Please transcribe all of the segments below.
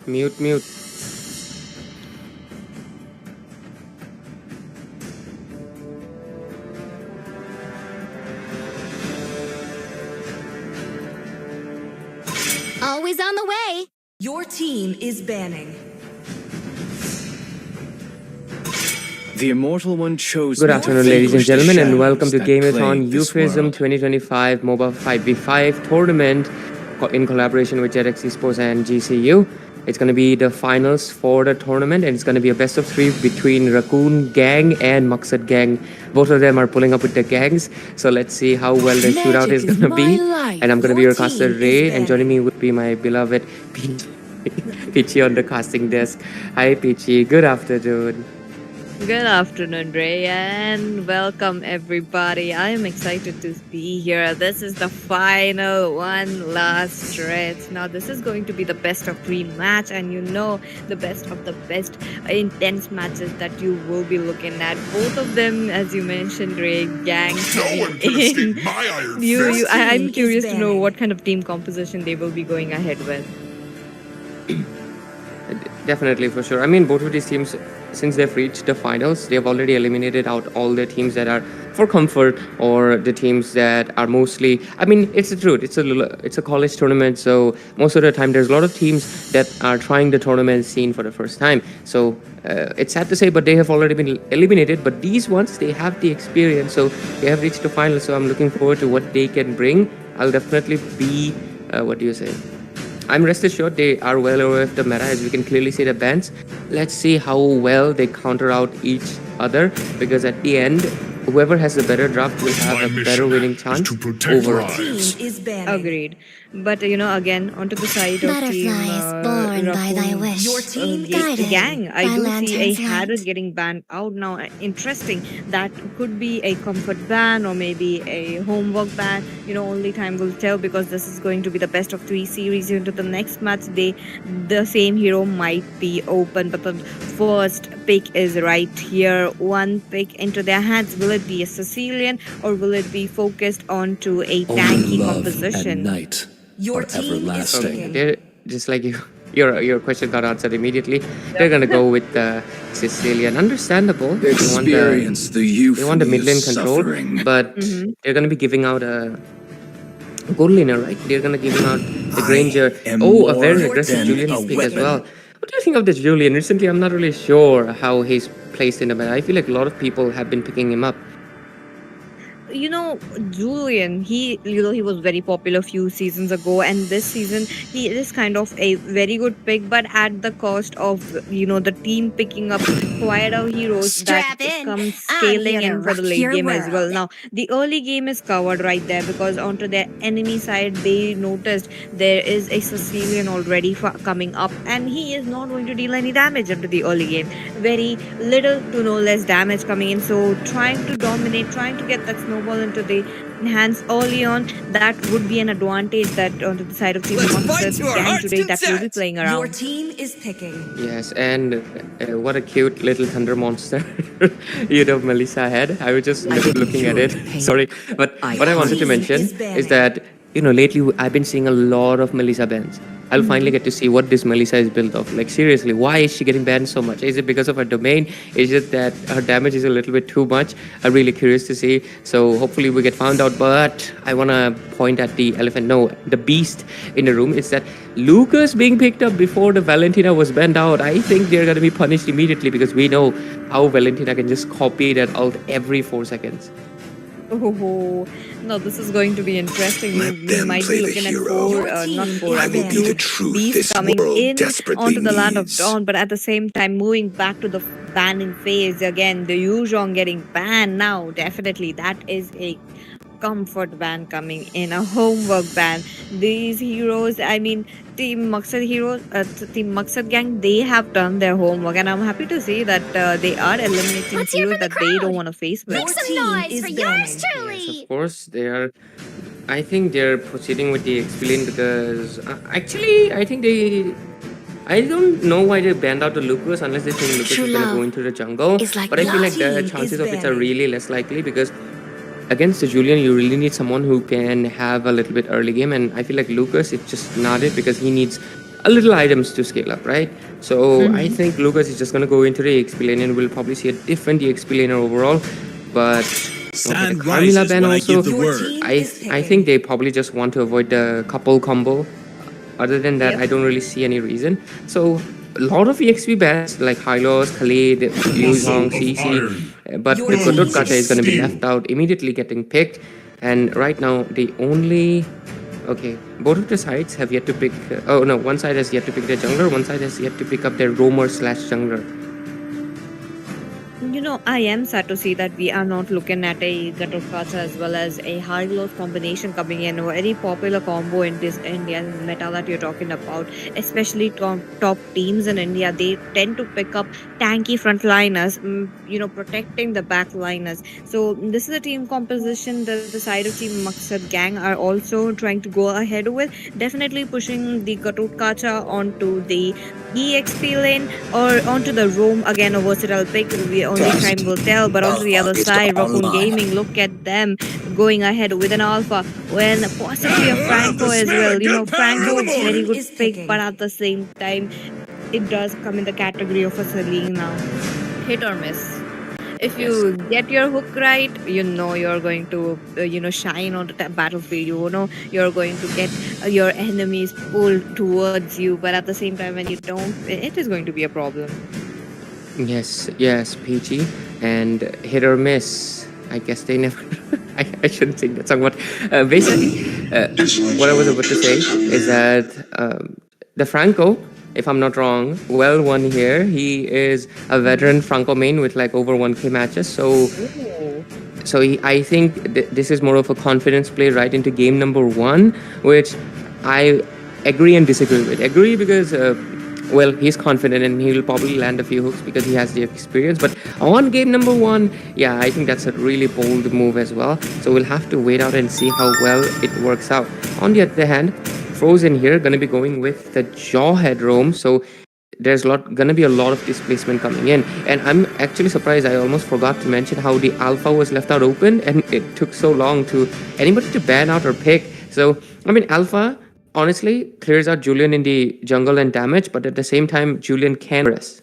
Mute. Always on the way. Your team is banning. The Immortal One chose. Good afternoon, ladies and gentlemen, and welcome to Gameathon Euphuism Euphuism 2025 Moba 5v5 tournament in collaboration with JetX Esports and GCU. It's going to be the finals for the tournament, and it's going to be a best of 3 between Raccoon Gang and Maqsad Gang. Both of them are pulling up with their gangs, so let's see how well the shootout is going to be. And I'm going to be your caster Ray, and joining me would be my beloved Peachy on the casting desk. Hi Peachy, good afternoon. Good afternoon, Ray, and welcome everybody. I am excited to be here. This is the final one last stretch. Now, this is going to be the best of 3 match, and you know the best of the best intense matches that you will be looking at. Both of them, as you mentioned, Ray, gang in. I'm curious to know what kind of team composition they will be going ahead with. Definitely, for sure. I mean, both of these teams, since they've reached the finals, they've already eliminated out all the teams that are for comfort, or the teams that are mostly, I mean, it's the truth. It's a college tournament, so most of the time there's a lot of teams that are trying the tournament scene for the first time. So it's sad to say, but they have already been eliminated. But these ones, they have the experience, so they have reached the final. So I'm looking forward to what they can bring. I'll definitely be, what do you say? I'm rest assured they are well aware of the meta, as we can clearly see the bans. Let's see how well they counter out each other, because at the end, whoever has the better draft will have a better winning chance overall. Agreed. But again, onto the side of team born by thy wish. Your team gang. I do see a Harris getting banned out now. Interesting. That could be a comfort ban or maybe a homework ban. Only time will tell, because this is going to be the best of 3 series. Into the next match, the same hero might be open, but the first pick is right here. One pick into their hands. Will it be a Sicilian, or will it be focused onto a tanky composition? Night. Your team is picking. They're just like you. Your question got answered immediately. They're gonna go with the Sicilian. Understandable. Experience the youth. They want the mid lane control, but they're gonna be giving out a gold laner, right? They're gonna give out the Granger. Oh, a very aggressive Julian pick as well. What do you think of this Julian? Recently, I'm not really sure how he's placed in the meta. I feel like a lot of people have been picking him up. Julian, he was very popular a few seasons ago, and this season he is kind of a very good pick, but at the cost of the team picking up quieter heroes that come scaling in for the late game as well. Now, the early game is covered right there, because onto their enemy side they noticed there is a Sicilian already coming up, and he is not going to deal any damage into the early game. Very little to no less damage coming in, so trying to dominate, trying to get that snowball into the hands early on, that would be an advantage that onto the side of Team Monsters gang today that will be playing around. Your team is picking. Yes, and what a cute little thunder monster Melissa had. I was just looking at it. Sorry, but what I wanted to mention is that lately I've been seeing a lot of Melissa bans. I'll finally get to see what this Melissa is built of. Like, seriously, why is she getting banned so much? Is it because of her domain? Is it that her damage is a little bit too much? I'm really curious to see. So hopefully we get found out. But I want to point at the elephant, no, the beast in the room. It's that Lucas being picked up before the Valentina was banned out. I think they're going to be punished immediately, because we know how Valentina can just copy that ult every 4 seconds. Oh, no, this is going to be interesting. We might be looking at 2 beasts coming in onto the land of Dawn, but at the same time moving back to the banning phase again. The Yuzhong getting banned now. Definitely, that is a comfort ban coming in, a homework ban. These heroes, I mean, Team Maqsad gang, they have done their homework, and I'm happy to see that they are eliminating heroes that they don't want to face with. Make some noise for yours truly. Yes, of course, they are. I think they're proceeding with the Expellion because actually, I think I don't know why they banned out the Lucas unless they think Lucas is going to go into the jungle. Like but I feel like the chances of it are really less likely, because against the Julian, you really need someone who can have a little bit early game, and I feel like Lucas, it's just not it, because he needs a little items to scale up, right? So I think Lucas is just going to go into the EXP lane, and we'll probably see a different EXP laner overall. But okay, the Carmilla ban also, I think they probably just want to avoid the couple combo. Other than that, I don't really see any reason. So a lot of EXP bans like Hylos, Khalid, Yuzhong, CC, but the Godot Gacha is going to be left out, immediately getting picked. And right now, the only... Okay, both of the sides have yet to pick... oh no, one side has yet to pick their jungler, one side has yet to pick up their roamer slash jungler. I am sad to see that we are not looking at a Gatot Kacha as well as a high loss combination coming in. A very popular combo in this Indian meta that you're talking about, especially top teams in India. They tend to pick up tanky frontliners, protecting the backliners. So this is a team composition that the side of Team Maqsad Gang are also trying to go ahead with. Definitely pushing the Gatot Kacha onto the EXP lane or onto the roam. Again, a versatile pick. We only time will tell. But onto the other side, Raccoon Gaming, look at them going ahead with an alpha when possibly a Franco as well. Franco is very good pick, but at the same time, it does come in the category of a Selena. Hit or miss. If you get your hook right, you're going to, shine on the battlefield. You're going to get your enemies pulled towards you. But at the same time, when you don't, it is going to be a problem. Yes, PG. And hit or miss. I guess they never... I shouldn't sing that song, but basically, what I was about to say is that the Franco, if I'm not wrong, well won here. He is a veteran Franco main with like over 1k matches. So I think this is more of a confidence play right into game number 1, which I agree and disagree with. Agree because... he's confident and he'll probably land a few hooks because he has the experience. But on game number 1, yeah, I think that's a really bold move as well. So we'll have to wait out and see how well it works out. On the other hand, Frozen here going to be going with the Jawhead roam. So there's going to be a lot of displacement coming in. And I'm actually surprised. I almost forgot to mention how the alpha was left out open and it took so long to anybody to ban out or pick. So, I mean, alpha... honestly, clears out Julian in the jungle and damage, but at the same time, Julian can rest.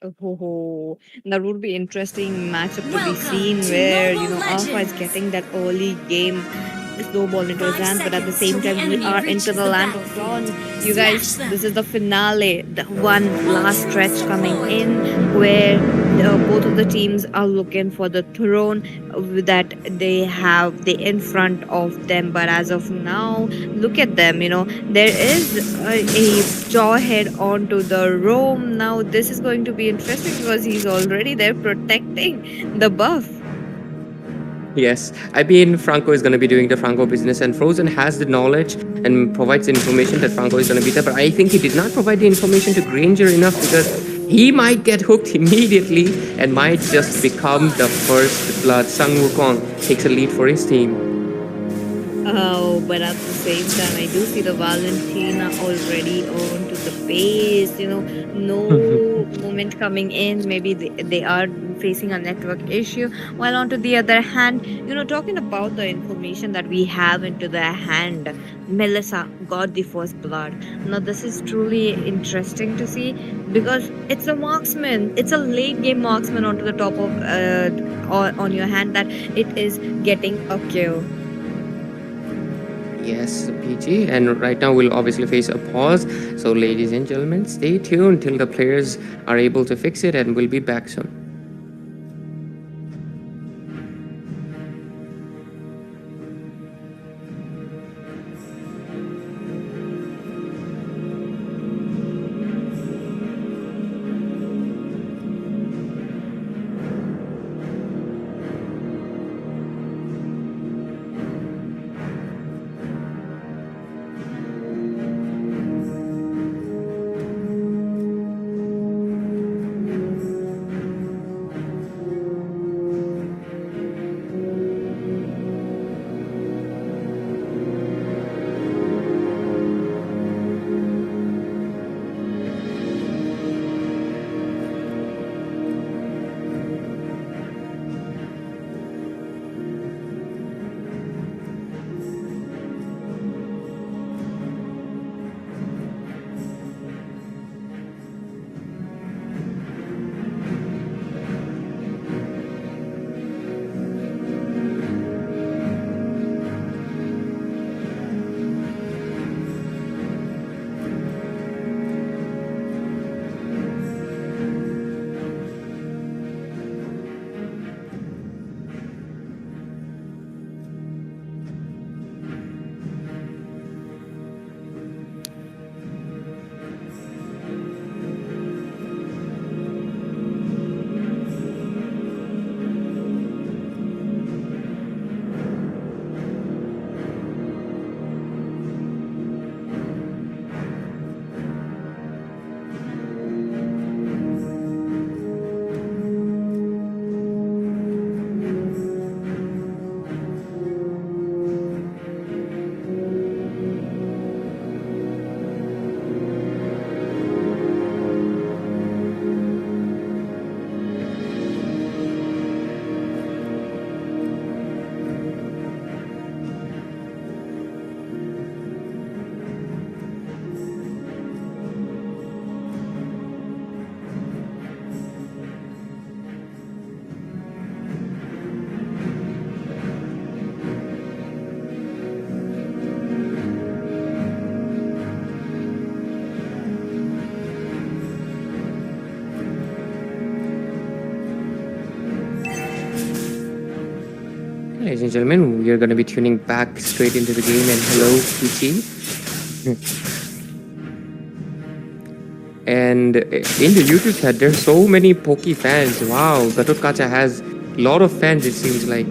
Oh, that would be interesting matchup to be seen where, Alpha is getting that early game snowball into his hand, but at the same time, we are into the land of dawn. You guys, this is the finale, the one last stretch coming in where both of the teams are looking for the throne that they have in front of them. But as of now, look at them, there is a Jawhead onto the roam. Now, this is going to be interesting because he's already there protecting the buff. Yes, I mean, Franco is going to be doing the Franco business, and Frozen has the knowledge and provides information that Franco is going to be there. But I think he did not provide the information to Granger enough because he might get hooked immediately and might just become the first blood. Sang Wukong takes a lead for his team. Oh, but at the same time, I do see the Valentina already onto the base. No movement coming in. Maybe they are facing a network issue. While onto the other hand, talking about the information that we have into the hand, Melissa got the first blood. Now, this is truly interesting to see because it's a marksman. It's a late game marksman onto the top of on your hand that it is getting a kill. Yes, PG, and right now we'll obviously face a pause. So ladies and gentlemen, stay tuned till the players are able to fix it, and we'll be back soon. and gentlemen, we are going to be tuning back straight into the game. And hello, PT. And in the YouTube chat, there's so many Poke fans. Wow, Gatot Kacha has a lot of fans, it seems like.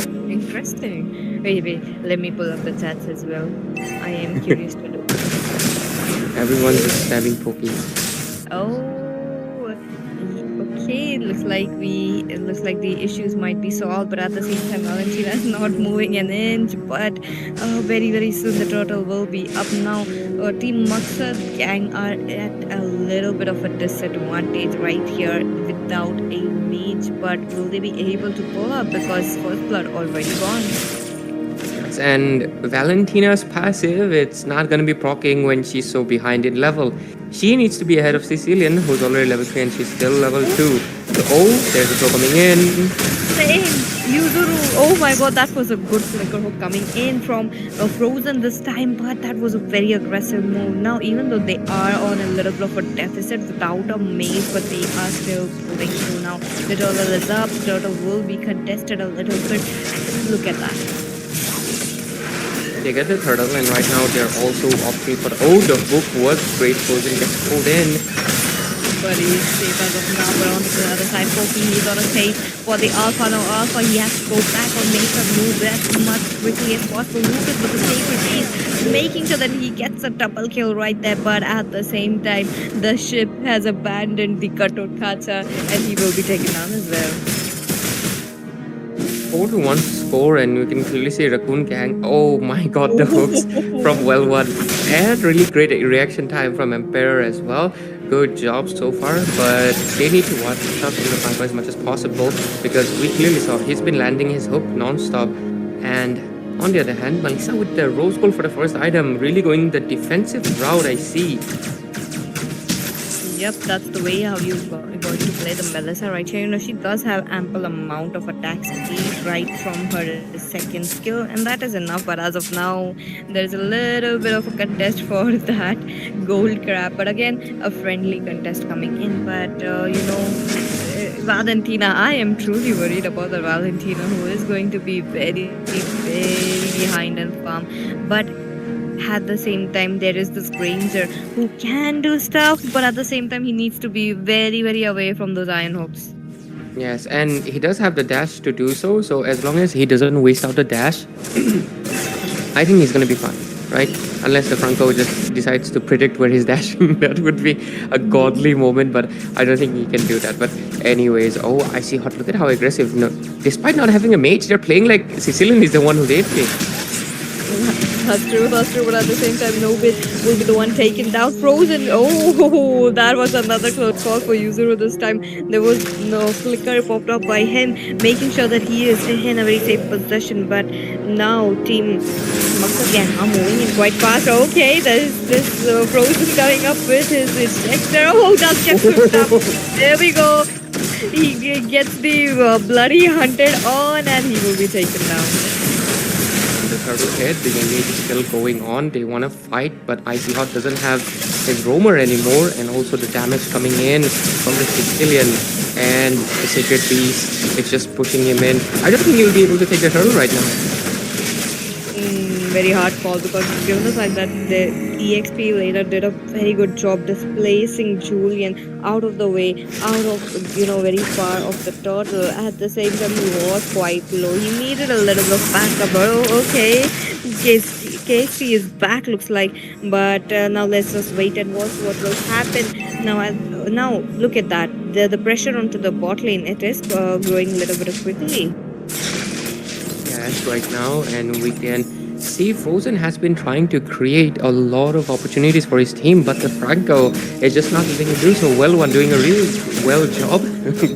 Oh, interesting. Wait, let me pull up the chats as well. I am curious to know. Everyone's just spamming Poke. Oh, okay. It looks like the issues might be solved, but at the same time, Valentina is not moving an inch. But very, very soon the turtle will be up now. Team Maksad gang are at a little bit of a disadvantage right here without a mage. But will they be able to pull up because first blood already gone? And Valentina's passive, it's not going to be proccing when she's so behind in level. She needs to be ahead of Sicilian, who's already level 3 and she's still level 2. So, oh, there's a throw coming in. Same. Yuzuru. Oh my god, that was a good flicker hook coming in from Frozen this time, but that was a very aggressive move. Now, even though they are on a little bit of a deficit without a maze, but they are still pulling through now. The turtle is up. The turtle will be contested a little bit. Look at that. They get the turtle, and right now they're also opting for. Oh, the hook was great. Frozen gets pulled in. But he's safe as of now. But on the other side, Poki, he's on a pace for the Alpha. Now, Alpha, he has to go back or make a move as much quickly as possible. Lucas with the sacred piece, making sure that he gets a double kill right there. But at the same time, the ship has abandoned the Gatot Kacha, and he will be taken down as well. 4-1 score, and we can clearly see Raccoon Gang. Oh my god, the hooks from Well One. And really great reaction time from Emperor as well. Good job so far, but they need to watch out from the Franco as much as possible because we clearly saw he's been landing his hook non-stop. And on the other hand, Melissa with the rose gold for the first item, really going the defensive route, I see. Yep, that's the way how you're going to play the Melissa right here. You know, she does have ample amount of attack speed right from her second skill, and that is enough. But as of now, there's a little bit of a contest for that gold crab. But again, a friendly contest coming in. But Valentina, I am truly worried about the Valentina, who is going to be very, very behind in farm. But at the same time, there is this Granger who can do stuff, but at the same time, he needs to be very, very away from those iron hooks. Yes, and he does have the dash to do so. So as long as he doesn't waste out the dash, I think he's going to be fine, right? Unless the Franco just decides to predict where he's dashing. That would be a godly moment, but I don't think he can do that. But anyways, oh, I see hot. Look at how aggressive. No, despite not having a mage, they're playing like Sicilian is the one who they play. That's true, but at the same time, Nobit will be the one taken down. Frozen, oh, that was another close call for Yuzuru this time. There was no flicker popped up by him, making sure that he is in a very safe position. But now, Team Max again are moving in quite fast. Okay, there's this Frozen coming up with his ejector. Oh, that's just good stuff. There we go. He gets the bloody hunted on, and he will be taken down. The turtle hit, the engage is still going on. They want to fight, but Icy Hot doesn't have his roamer anymore, and also the damage coming in from the Sicilian and the Sacred Beast. It's just pushing him in. I don't think he'll be able to take the turtle right now. Very hard call, because given the fact that the EXP later did a very good job displacing Julian out of the way, out of very far of the turtle. At the same time, he was quite low. He needed a little bit of backup. But okay, KC is back, looks like. But now let's just wait and watch what will happen. Now look at that. The pressure onto the bot lane, it is growing a little bit quickly. Yes, right now, and we can see Frozen has been trying to create a lot of opportunities for his team, but the Franco is just not letting him do so. Well One doing a really well job.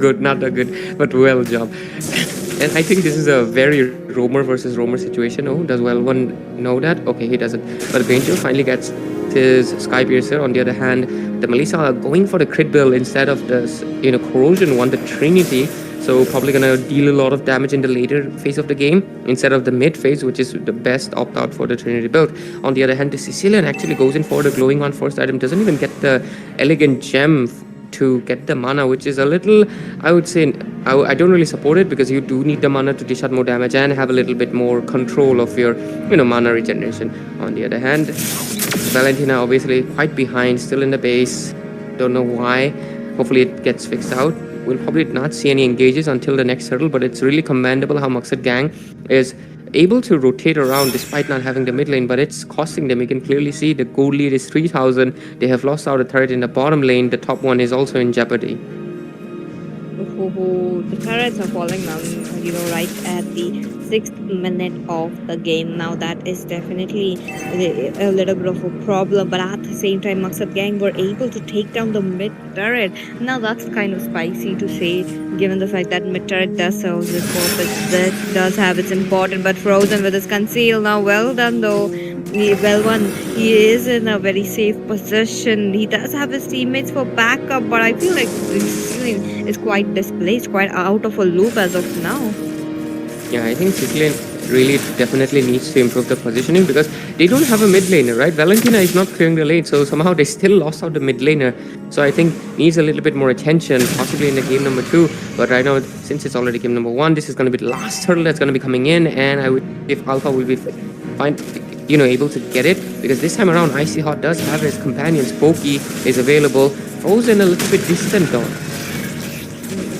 Good, not a good, but well job. And I think this is a very roamer versus roamer situation. Oh, does Well One know that? Okay, he doesn't. But Granger finally gets his Sky Piercer. On the other hand, the Melissa are going for the crit build instead of the Corrosion one, the Trinity. So probably gonna deal a lot of damage in the later phase of the game instead of the mid phase, which is the best opt-out for the Trinity build. On the other hand, the Sicilian actually goes in for the glowing on first item, doesn't even get the elegant gem to get the mana, which is a little, I would say, I don't really support it, because you do need the mana to dish out more damage and have a little bit more control of your, mana regeneration. On the other hand, Valentina obviously quite behind, still in the base. Don't know why. Hopefully it gets fixed out. We'll probably not see any engages until the next hurdle, but it's really commendable how Maqsad Gang is able to rotate around despite not having the mid lane, but it's costing them. You can clearly see the gold lead is 3,000. They have lost out a turret in the bottom lane. The top one is also in jeopardy. The turrets are falling down, right at the 6th minute of the game. Now that is definitely a little bit of a problem, but at the same time, Maqsad Gang were able to take down the mid turret. Now that's kind of spicy to say, given the fact that mid turret does serve its purpose, that does have its important, but Frozen with his conceal. Now well done though. Well won. He is in a very safe position. He does have his teammates for backup, but I feel like Sicilian is quite displaced, quite out of a loop as of now. Yeah, I think Sicilian really definitely needs to improve the positioning, because they don't have a mid laner, right? Valentina is not clearing the lane, so somehow they still lost out the mid laner. So I think needs a little bit more attention, possibly in the game number 2. But right now, since it's already game number 1, this is going to be the last hurdle that's going to be coming in, and I would, if Alpha will be fine, able to get it, because this time around Icy Hot does have his companions. Pokey is available. Frozen a little bit distant though.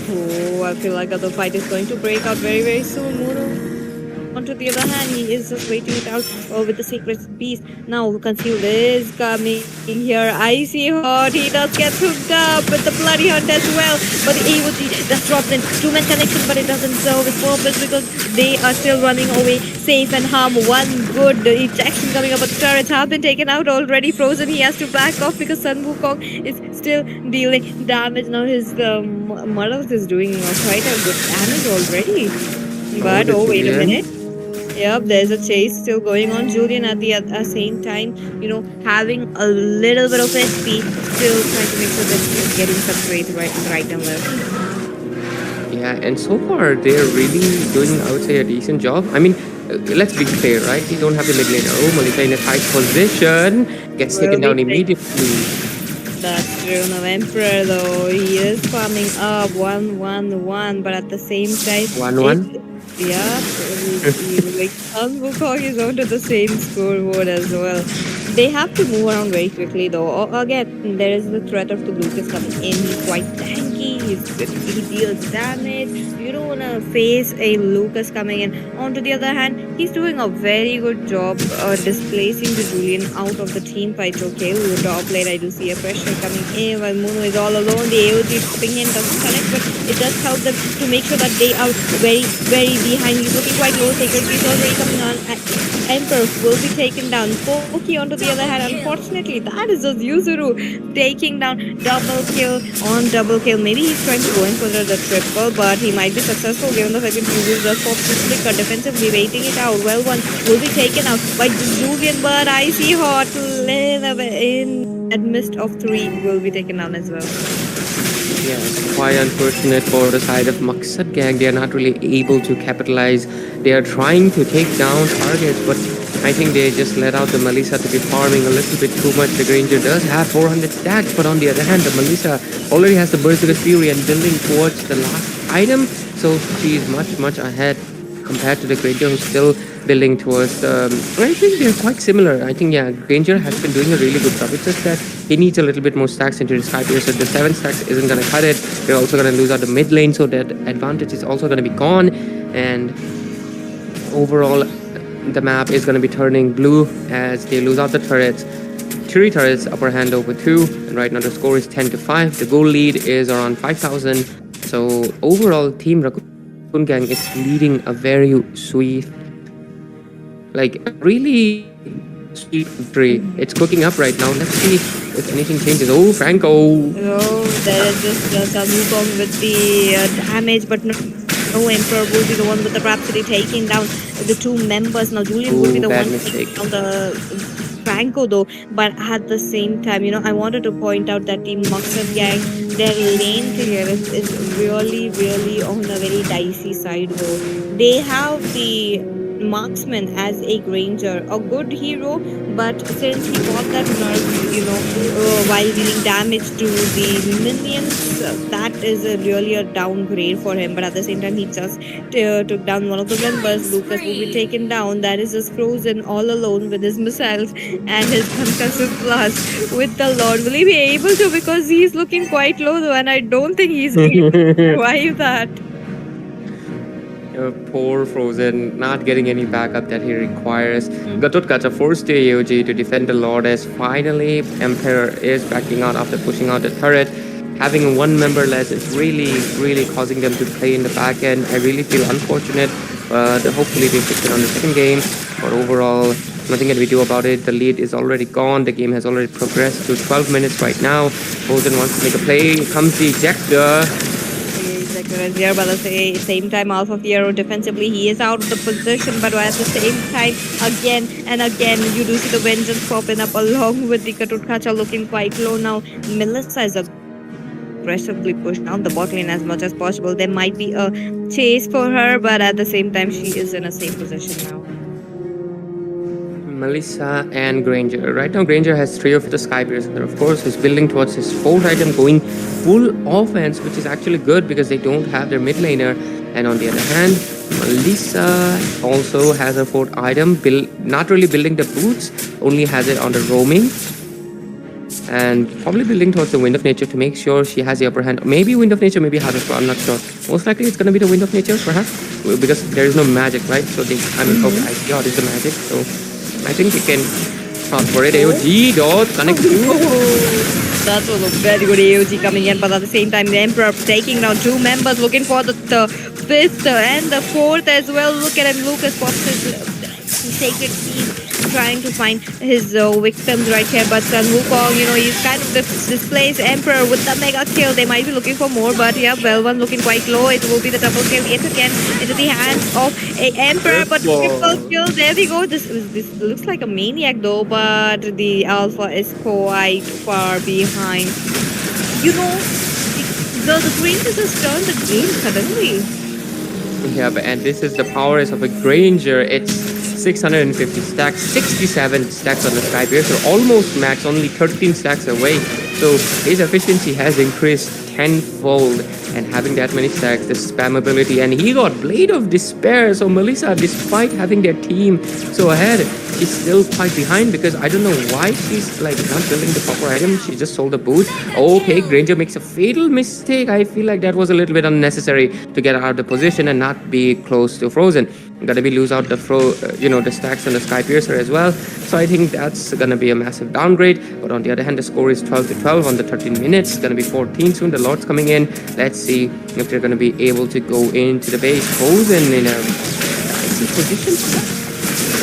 Oh, I feel like the fight is going to break out very, very soon. Mono, on to the other hand, he is just waiting it out with the Secret Beast. Now, Concealed is coming in here. Icy Hot, he does get hooked up with the Bloody Hunt as well. But the AOG just drops in. 2-man connection, but it doesn't serve its purpose, because they are still running away safe and harm. One good ejection coming up, but the turrets have been taken out already. Frozen, he has to back off because Sun Wukong is still dealing damage. Now his Murders is doing quite a good damage already. But wait a minute. Yep, there's a chase still going on. Julian at the same time, having a little bit of SP, still trying to make sure that he's getting some trades right and left. Yeah, and so far they're really doing, I would say, a decent job. I mean, let's be fair, right? They don't have the mid laner. Oh, Melissa in a tight position, gets taken down immediately. That's true. Now Emperor though, he is farming up 1-1-1, but at the same time, 1-1. Yeah, like Sun Wukong is onto the same scoreboard as well. They have to move around very quickly though. Again, there is the threat of the Lucas coming in. He's quite tanky. He deals damage. You don't want to face a Lucas coming in. On to the other hand, he's doing a very good job displacing the Julian out of the team fight. Okay, with the top lane, I do see a pressure coming in while Mono is all alone. The AOG popping in doesn't connect, but it does help them to make sure that they are very, very behind. He's looking quite low. Sacred Beast already coming on. Emperor will be taken down. Pokey onto the other hand, unfortunately, that is just Yuzuru taking down double kill on double kill. Maybe he's trying to go in for the triple, but he might be successful given the fact that Yuzuru just pops his flicker, defensively waiting it out. Well, one will be taken out by Julian, but Icy Hot in that mist of 3 will be taken down as well. Yeah, it's quite unfortunate for the side of Maqsad Gang. They are not really able to capitalize. They are trying to take down targets, but I think they just let out the Melissa to be farming a little bit too much. The Granger does have 400 stacks, but on the other hand, the Melissa already has the Berserker Fury and building towards the last item, so she is much, much ahead compared to the Granger, who's still building towards the... I think they're quite similar. I think, yeah, Granger has been doing a really good job. It's just that he needs a little bit more stacks into his 5 years, so the 7 stacks isn't going to cut it. They're also going to lose out the mid lane, so that advantage is also going to be gone, and overall the map is going to be turning blue as they lose out the turrets. 3 turrets, upper hand over 2, and right now the score is 10-5. The goal lead is around 5,000. So overall, Team Raccoon Gang is leading a very sweet, like really sweet victory. It's cooking up right now. Let's see if anything changes. Oh, Franco! Oh, there is just a Wukong with the damage, but no Emperor will be the one with the Rhapsody taking down the 2 members. Now Julian will be the one taking down the Franco though, but at the same time, I wanted to point out that Team Maqsad Gang, their lane clear is really, really on a very dicey side though. They have the marksman as a Granger, a good hero, but since he got that nerf, while dealing damage to the minions, that is really a downgrade for him. But at the same time, he just took down one of the members. Lucas will be taken down. That is just frozen all alone with his missiles and his concussive blast with the Lord. Will he be able to? Because he's looking quite low though, and I don't think he's able to survive that. Poor Frozen, not getting any backup that he requires. Gatotkacha forced the AOG to defend the Lord as finally Emperor is backing out after pushing out the turret. Having one member less is really causing them to play in the back end. I really feel unfortunate, but hopefully they fix it on the second game. But overall, nothing can we do about it. The lead is already gone. The game has already progressed to 12 minutes right now. Frozen wants to make a play. Here comes the ejector. Here, but at the same time, Alpha Fiero defensively, he is out of the position, but at the same time, again and again, you do see the Vengeance popping up along with the Gatotkacha looking quite low now. Melissa is aggressively pushed down the bot lane as much as possible. There might be a chase for her, but at the same time, she is in a safe position now. Melissa and Granger. Right now, Granger has 3 of the Sky Piercer. Of course, he's building towards his 4th item, going full offense, which is actually good because they don't have their mid laner. And on the other hand, Melissa also has her 4th item, not really building the boots, only has it on the roaming. And probably building towards the Wind of Nature to make sure she has the upper hand. Maybe Wind of Nature, maybe Harvest, I'm not sure. Most likely it's going to be the Wind of Nature, perhaps, because there is no magic, right? So okay, I see how it is the magic, so I think we can opt for it. AOG dot connect. That was a very good AOG coming in, but at the same time, the Emperor taking down 2 members, looking for the 5th and the 4th as well. Look at him, Lucas pops his sacred seed, trying to find his victims right here. But Sun Wukong, he's kind of displays Emperor with the mega kill. They might be looking for more, but yeah, Belvan looking quite low. It will be the double kill yet again into the hands of a Emperor, but triple kill. There we go. This looks like a maniac though, but the Alpha is quite far behind. The Granger just turned the game suddenly. Yeah, and this is the powers of a Granger. It's 650 stacks, 67 stacks on the Sky Piercer, almost max, only 13 stacks away. So his efficiency has increased tenfold, and having that many stacks, the spam ability, and he got Blade of Despair. So Melissa, despite having their team so ahead, she's still quite behind because I don't know why she's like not building the proper item. She just sold the boot. Okay, Granger makes a fatal mistake. I feel like that was a little bit unnecessary to get out of the position and not be close to Frozen. Gotta be lose out the the stacks on the Sky Piercer as well. So I think that's gonna be a massive downgrade. But on the other hand, the score is 12-12 on the 13 minutes. It's gonna be 14 soon. The Lord's coming in. Let's see if they're gonna be able to go into the base. Frozen in a dicey position.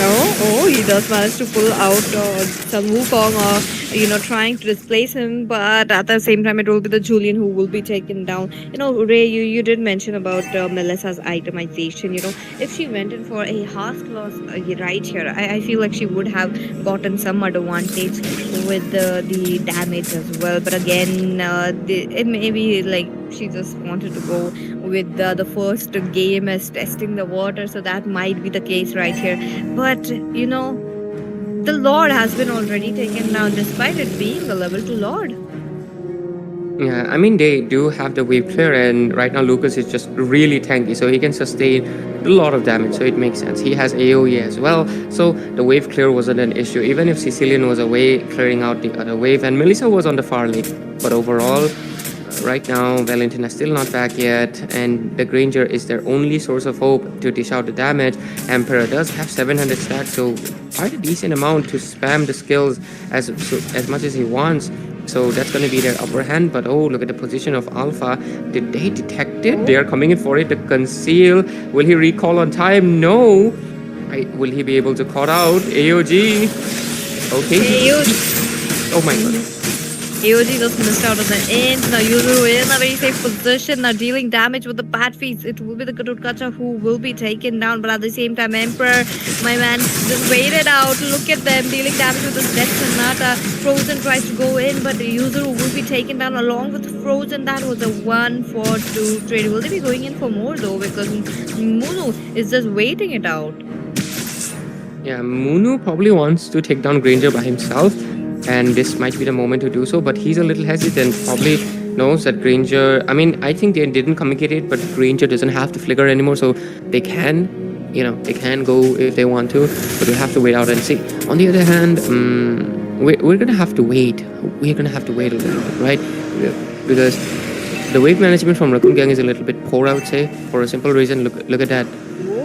Oh, he does manage to pull out some Wukong or, trying to displace him, but at the same time, it will be the Julian who will be taken down. Ray, you did mention about Melissa's itemization. If she went in for a half loss right here, I feel like she would have gotten some advantage with the damage as well. But again, it may be like she just wanted to go with the first game as testing the water, so that might be the case right here. But the Lord has been already taken down despite it being a level 2 Lord. Yeah, I mean, they do have the wave clear, and right now Lucas is just really tanky, so he can sustain a lot of damage, so it makes sense. He has AoE as well, so the wave clear wasn't an issue, even if Sicilian was away clearing out the other wave, and Melissa was on the far lane. But overall, right now, Valentina is still not back yet, and the Granger is their only source of hope to dish out the damage. Emperor does have 700 stacks, so quite a decent amount to spam the skills as much as he wants. So that's going to be their upper hand. But oh, look at the position of Alpha. Did they detect it? They are coming in for it to conceal. Will he recall on time? No. Will he be able to cut out? AOG. Okay. Oh my god. AOG just missed out on the end. Now Yuzuru in a very safe position. Now dealing damage with the bad feats. It will be the Gatotkacha who will be taken down. But at the same time, Emperor, my man, just waited out. Look at them dealing damage with this Death Sonata. Frozen tries to go in, but Yuzuru will be taken down along with Frozen. That was a 1-4-2 trade. Will they be going in for more though? Because Munu is just waiting it out. Yeah, Munu probably wants to take down Granger by himself, and this might be the moment to do so, but he's a little hesitant. Probably knows that Granger. I mean, I think they didn't communicate it, but Granger doesn't have the flicker anymore, so they can, they can go if they want to, but we have to wait out and see. On the other hand, we're gonna have to wait. We're gonna have to wait a little bit, right? Because the wave management from Raccoon Gang is a little bit poor, I would say, for a simple reason. Look at that.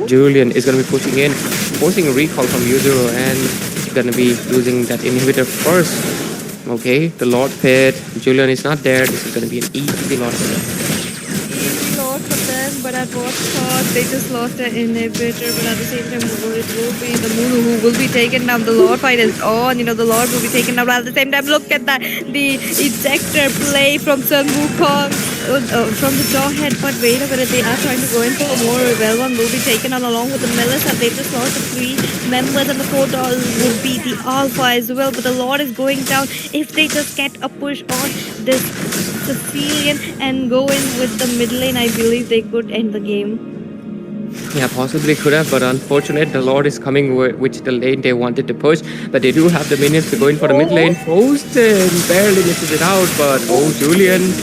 Julian is going to be pushing in, forcing a recall from U0, and going to be losing that inhibitor first. Okay, the Lord Pit. Julian is not there. This is going to be an easy Lord Pit. Easy lot for them, but at what cost? They just lost an inhibitor, but at the same time, it will be the Munu who will be taken down. The Lord fight is on. The Lord will be taken down, but at the same time, look at that. The ejector play from Sun Wukong. From the jawhead, but wait a minute, they are trying to go in for more. Well, one will be taken on along with the Melissa. They just lost the 3 members, and the 4th will be the Alpha as well. But the Lord is going down. If they just get a push on this Sicilian and go in with the mid lane, I believe they could end the game. Yeah, possibly could have, but unfortunate, the Lord is coming which the lane they wanted to push, but they do have the minions to go in for the mid lane. Frozen barely misses it out, but Julian.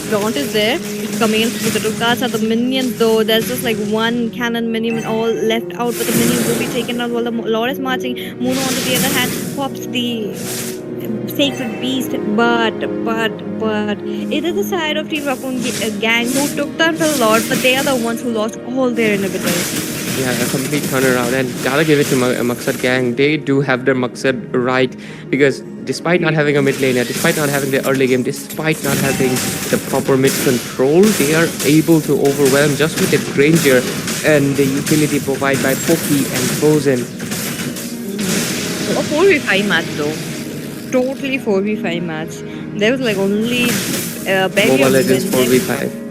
Daunt is there. It's coming in with the Dukas are the minions though. There's just like one cannon minion all left out, but the minions will be taken out while the Lord is marching. Muno on the other hand pops the sacred beast, but it is the side of Team Raccoon Gang who took down the Lord, but they are the ones who lost all their inhibitors. Yeah, a complete turnaround, and gotta give it to Maqsad Gang. They do have their Maqsad right, because despite not having a mid laner, despite not having the early game, despite not having the proper mid control, they are able to overwhelm just with the Granger and the utility provided by Poki and Frozen. A 4v5 match though. Totally 4v5 match. There was like only barely Mobile Legends 4v5.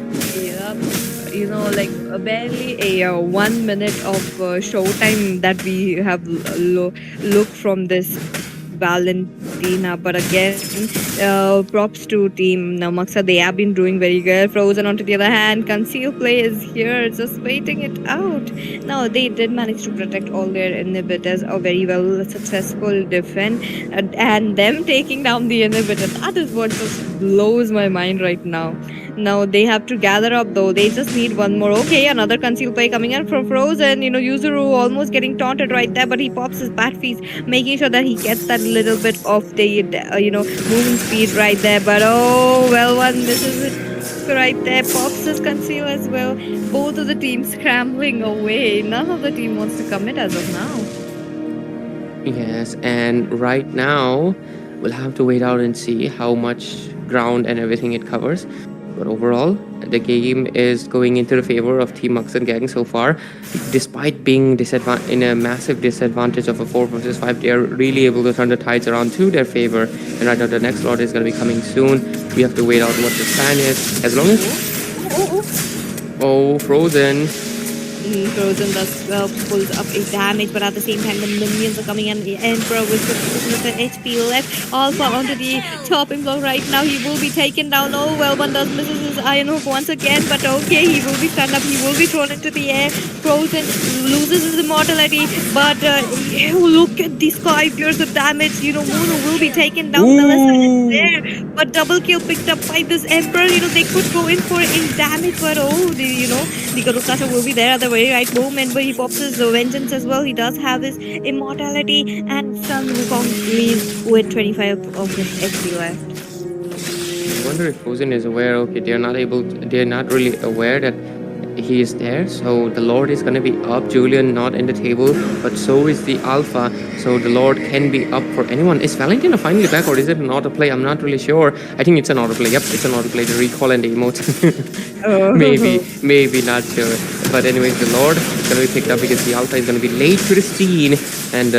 Like barely a 1 minute of showtime that we have looked from this Valentina. But again, props to Team Namaksa. They have been doing very good. Frozen onto the other hand, Conceal Play is here, just waiting it out. Now they did manage to protect all their inhibitors. A very well successful defense, and them taking down the inhibitor. That is what just blows my mind right now. Now they have to gather up though. They just need one more. Okay, another Conceal Play coming in from Frozen. Yuzuru almost getting taunted right there, but he pops his bat fees, making sure that he gets that little bit of the movement speed right there. But oh well, one misses it right there. Pops his Conceal as well. Both of the teams scrambling away. None of the team wants to commit as of now. Yes, and right now we'll have to wait out and see how much ground and everything it covers. But overall, the game is going into the favor of Team Maqsad Gang so far. Despite being in a massive disadvantage of a 4 versus 5, they are really able to turn the tides around to their favor. And right now, the next lot is going to be coming soon. We have to wait out what the plan is. As long as... Oh, Frozen. Frozen does pulls up a damage, but at the same time the minions are coming in. The Emperor with 50% of the HP left. Alpha onto the topping block right now. He will be taken down. Oh well, one does misses his iron hook once again, but okay, he will be stunned up. He will be thrown into the air. Frozen loses his immortality, but look at the sky pierce of damage. Munu will be taken down. Melissa is there, but double kill picked up by this Emperor. They could go in for in damage, but the Garukasha will be there at the very right moment, but he pops his vengeance as well. He does have his immortality, and Sun Wukong leaves with 25 of his HP left. I wonder if Frozen is aware. Okay, they're not really aware that he is there. So the Lord is gonna be up. Julian not in the table, but so is the Alpha. So the Lord can be up for anyone. Is Valentina finally back, or is it an autoplay? I'm not really sure. I think it's an autoplay. Yep, it's an autoplay. The recall and the emote. Maybe not sure. But anyways, the Lord is gonna be picked up because the Alpha is gonna be late to the scene, and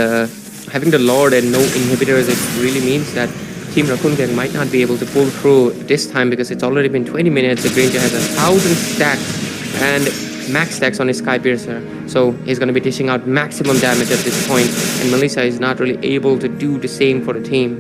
having the Lord and no inhibitors, it really means that Team Raccoon Gang might not be able to pull through this time, because it's already been 20 minutes. The Granger has 1,000 stacks and max stacks on his Sky Piercer, so he's going to be dishing out maximum damage at this point, and Melissa is not really able to do the same for the team.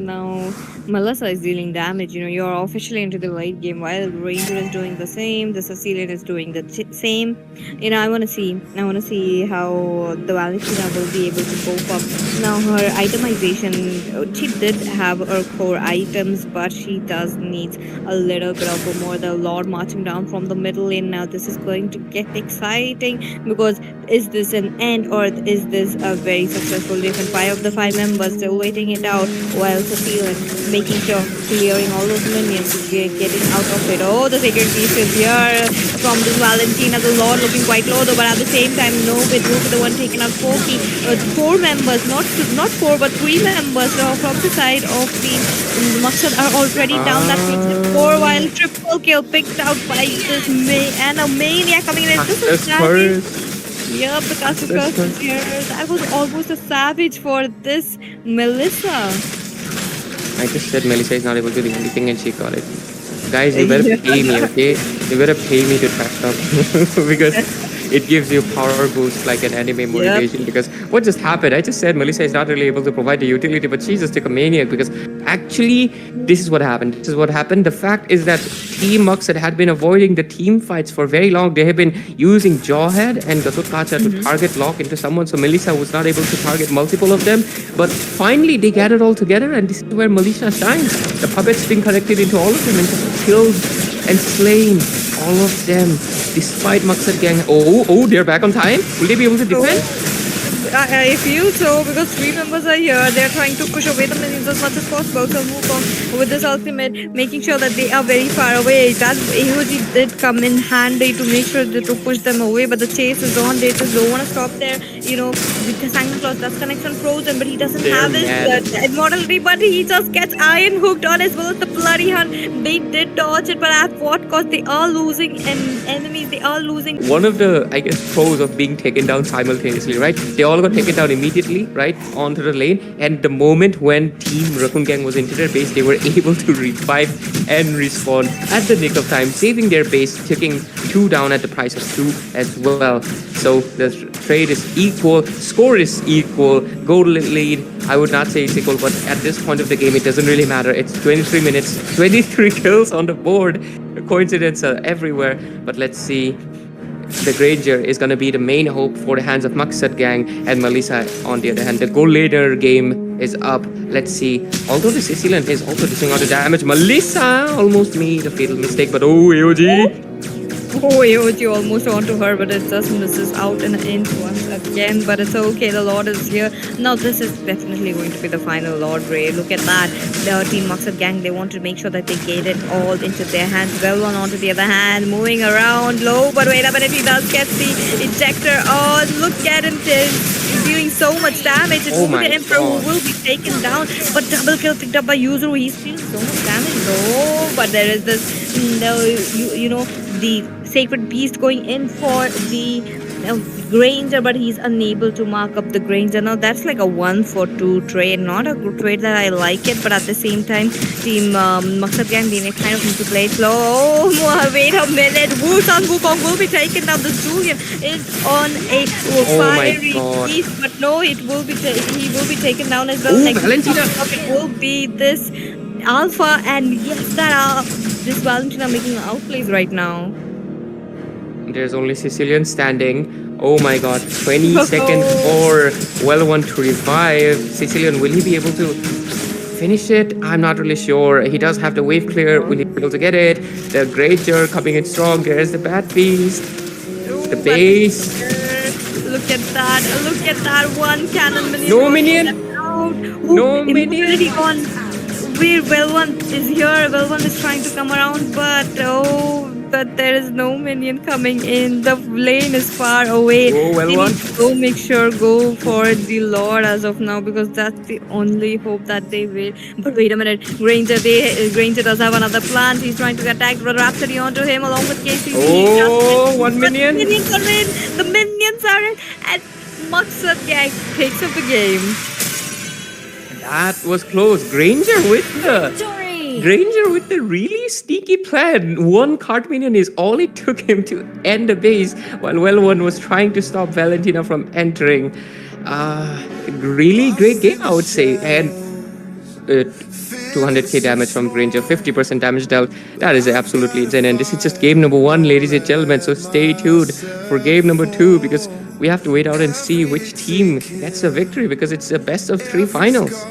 Now Melissa is dealing damage. You're officially into the late game while Ranger is doing the same. The Sicilian is doing the same. I want to see. I want to see how the Valentina will be able to cope up. Now her itemization. She did have her core items, but she does need a little bit of more. The Lord marching down from the middle lane. Now this is going to get exciting because is this an end or is this a very successful defense? 5 of the 5 members still waiting it out while Cecilia making sure clearing all those minions, getting out of it. Oh, the Sacred Beast is here from this Valentina, the Lord looking quite low though, but at the same time, no, with the one taking out 4 members, not 4 but 3 members from the side of the Maqsad are already down. That makes it 4 while triple kill picked out by this and a Maniac coming in. This is savage. Yep, the Curse is here. That was almost a savage for this Melissa. I just said Melissa is not able to do anything and she got it. Guys, you better pay me, okay? You better pay me to trash talk because it gives you power boost like an anime motivation. Because what just happened? I just said Melissa is not really able to provide the utility, but she just took a Maniac because actually this is what happened. This is what happened. The fact is that Team Maqsad had been avoiding the team fights for very long. They have been using Jawhead and Gatut Kacha to target lock into someone, so Melissa was not able to target multiple of them. But finally they gathered all together, and this is where Melissa shines. The puppets being connected into all of them and just killed and slain all of them despite Maqsad gang. Oh, they're back on time. Will they be able to defend? I feel so because 3 members are here. They're trying to push away the minions as much as possible. So move on with this ultimate, making sure that they are very far away. That AOG did come in handy to make sure to push them away, but the chase is on. They just don't want to stop there. The Sanction Clause does connection frozen, but he doesn't have his immortality, but he just gets iron hooked on as well as the bloody hunt. They did dodge it, but at what cost? They are losing enemies. They are losing. One of the, I guess, pros of being taken down simultaneously, right? They all got taken down immediately, right, onto the lane, and the moment when Team Raccoon Gang was into their base, they were able to revive and respawn at the nick of time, saving their base, taking 2 down at the price of 2 as well. So the trade is equal, score is equal, goal lead, I would not say it's equal, but at this point of the game, it doesn't really matter. It's 23 minutes, 23 kills on the board. Coincidences are everywhere, but let's see. The Granger is going to be the main hope for the hands of Maqsad gang, and Melissa on the other hand. The goal later game is up. Let's see. Although the Sicilian is also dishing out the damage, Melissa almost made a fatal mistake, but AOG. Oh, AOG almost onto her, but it just misses out and in once again. But it's okay, the Lord is here. Now this is definitely going to be the final Lord Ray. Look at that. The Team Maqsad gang, they want to make sure that they get it all into their hands. Well on onto the other hand, moving around low, but wait a minute, he does get the ejector on. Look at him, he's doing so much damage. It's the Emperor who will be taken down, but double kill picked up by Yuzuru. He's doing so much damage though, but there is this, the Sacred Beast going in for the Granger, but he's unable to mark up the Granger. Now that's like a 1-for-2 trade, not a good trade that I like it, but at the same time, Team Maqsad gang, they kind of need to play slow. Oh, wait a minute, Wukong will be taken down. The Julian is on a fiery beast, but no, he will be taken down as well. Valentina. It will be this Alpha, and yes, this Valentina making outplays right now. There's only Sicilian standing. Oh my god, 20 seconds for well one to revive. Sicilian, will he be able to finish it? I'm not really sure. He does have the wave clear. Will he be able to get it? The Granger coming in strong. There's the Bad Beast. The base. Look at that. Look at that one cannon minion. No minion. No minion. Gone. Well1 is here. Well1 is trying to come around, but there is no minion coming in. The lane is far away. Oh, Well1. Go for the Lord as of now, because that's the only hope that they will. But wait a minute, Granger does have another plan. He's trying to attack Rhapsody onto him along with KCU. Oh, 1 minion. The minions are in. The minions are in, and Maqsad gang takes up the game. That was close. Granger with the really sneaky plan. 1 card minion is all it took him to end the base, while Well1 was trying to stop Valentina from entering. Really great game, I would say. And 200k damage from Granger, 50% damage dealt. That is absolutely insane. And this is just game number 1, ladies and gentlemen. So stay tuned for game number 2, because we have to wait out and see which team gets the victory, because it's a best of 3 finals.